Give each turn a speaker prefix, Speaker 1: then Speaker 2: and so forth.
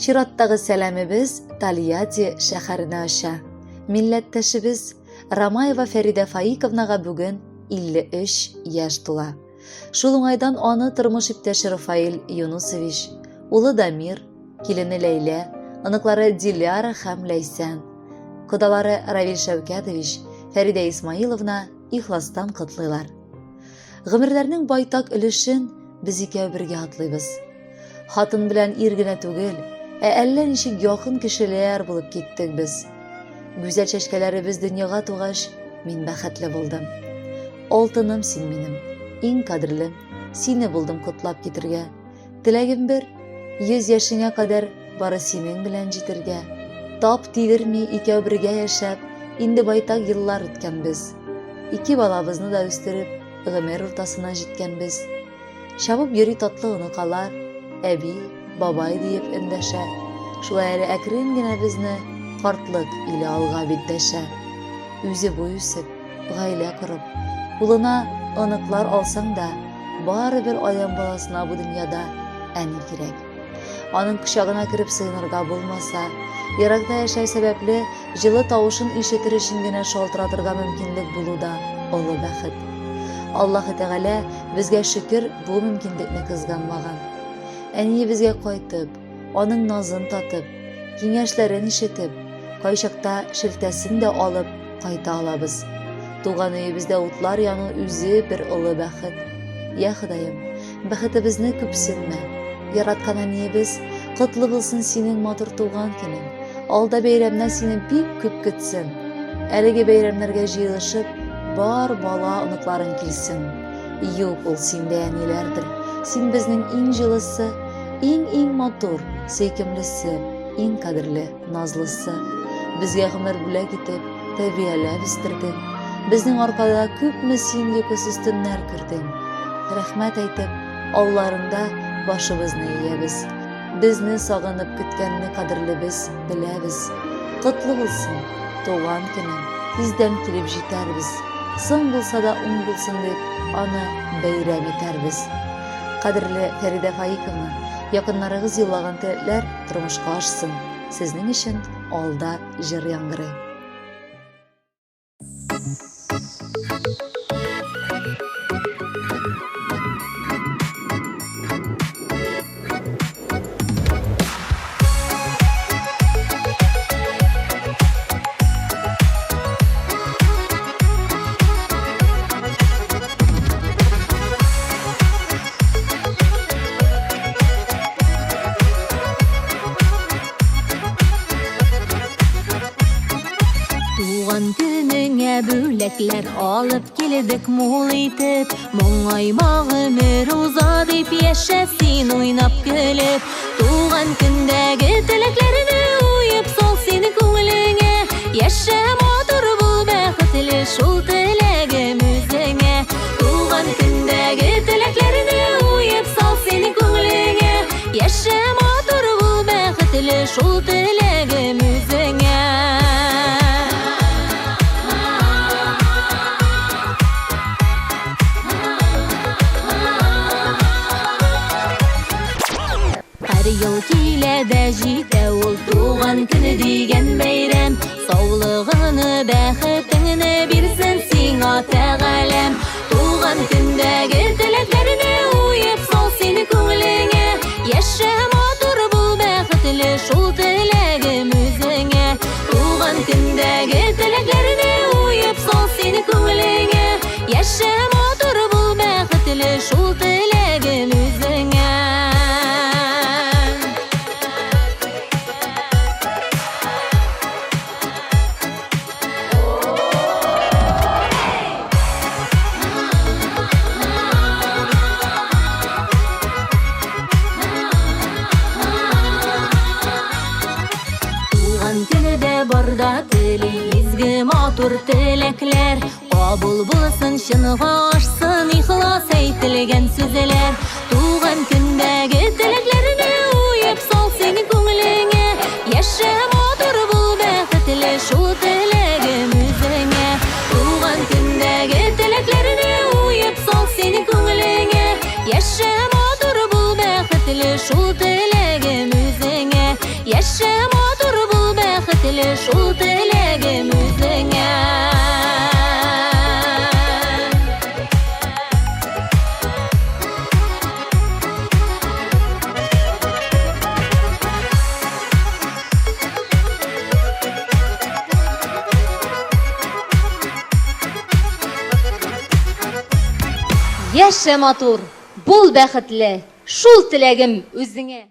Speaker 1: Şirаттагы сәләмебез Тольятти шәһәренә аша. Милләттәшебез Рамаева Фәридә Фаиковнага бүген 53 яшь тула. Шул уңайдан аны тормыш иптәше Рафаил Юнусович, улы Дамир, килене Ләйлә, аныклары Диляра һәм Ләйсән, кодалары Равил Шәүкәтович, Фәридә Исмаиловна ихластан котлыйлар. Гомерләрнең байтак өлешен без икәү бергә атлыйбыз. Хатын белән ир генә түгел, әллә ничек якын кешеләр булып киттек без. Гүзәл чәчкәләребез дөньяга тугач, мин бәхетле булдым. Алтыным син минем, иң кадерлем, сине булдым котлап китергә. Теләгем бер, 100 яшеңә кадәр бары синең белән җитергә. Тап тидерми икәү бергә яшәп, инде байтак еллар үткәнбез. 2 балабызны да үстереп, гомер уртасына җиткәнбез. Чабып йөри татлы оныкалар, әби, бабай диеп эндәшә. Шулай әле әкрен генә безне картлык иле алга биттәшә. Үзе буй үсеп, гаилә корып, улына оныклар алсаң да, барыбер аян баласына бу дөньяда әни кирәк. Аның кочагына кереп сыйынырга булмаса, еракта яшәү сәбәпле җылы тавышын ишетер өчен генә шалтыратырга мөмкинлек булуда олы бәхет. Аллаһы Тәгалә безгә шөкер бу мөмкинлекне кызганмаган. Әниебезгә кайтып, аның назын татып, киңәшләрен ишетеп, кайчакта шелтәсен дә алып кайта алабыз. Туган өебездә утлар яну үзе бер олы бәхет. Я Ходаем, бәхетебезне күпсенмә. Яраткан әниебез, котлы булсын синең матур туган көнең. Алда бәйрәмнән сине бик күп көтсен. Әлеге бәйрәмнәргә җыелышып, бар бала оныкларын килсен. Юк, ул синдә әниләрдер. Син безнең иң җылысы, иң матур, сөйкемлесе, иң кадерле, назлысы. Безгә гомер бүләк итеп, тәрбияләп үстердең. Безнең аркада күпме син йокысыз төннәр күрдең. Рәхмәт әйтеп, алларында башыбызны иябез. Безне сагынып көткәнне кадерлебез, беләбез. Котлы булсын, туган көнең, тиздән килеп җитәрбез. Соң булса да уң булсын дип, аны бәйрәм итәрбез. Кадерле Фәридә Фаиковна, якыннарыгыз юллаган теләкләр тормышка ашсын. Сезнең өчен алда җыр яңгырый.
Speaker 2: Туган көнеңә бүләкләр алып килдек мул итеп, моңайма гомер уза дип яшә син уйнап көлеп. Туган көндәге теләкләрне уеп сал син күңелеңә, яшә матур бул бәхетле шул теләгем үзеңә. Туган көндәге теләкләрне уеп сал син күңелеңә, яшә матур бул бәхетле шул теләгем үзеңә. Ел килә дә җитә ул туган көне дигән бәйрәм. Саулыгыны, бәхетеңне бирсен сиңа Тәгаләм. Туган көндәге теләкләрне уеп сал син күңелеңә, яшә матур бул бәхетле шул теләгем үзеңә. Туган көндәге теләкләрне уеп сал син күңелеңә, яшә матур бул бәхетле шул теләгем үзеңә. Барда теле изге матур теләкләр, кабул булсын чынга ашсын ихлас әйтелгән сүзләр. Туган көндәге теләкләрне уеп сал син күңелеңә, яшә матур бул бәхетле шул теләгем үзеңә. Туган көндәге теләкләрне уеп сал син күңелеңә, яшә матур бул бәхетле шул теләгем үзеңә. бәхетле шул теләгем үзеңә.
Speaker 3: Яшә матур, бул бәхетле, шул теләгем үзеңә.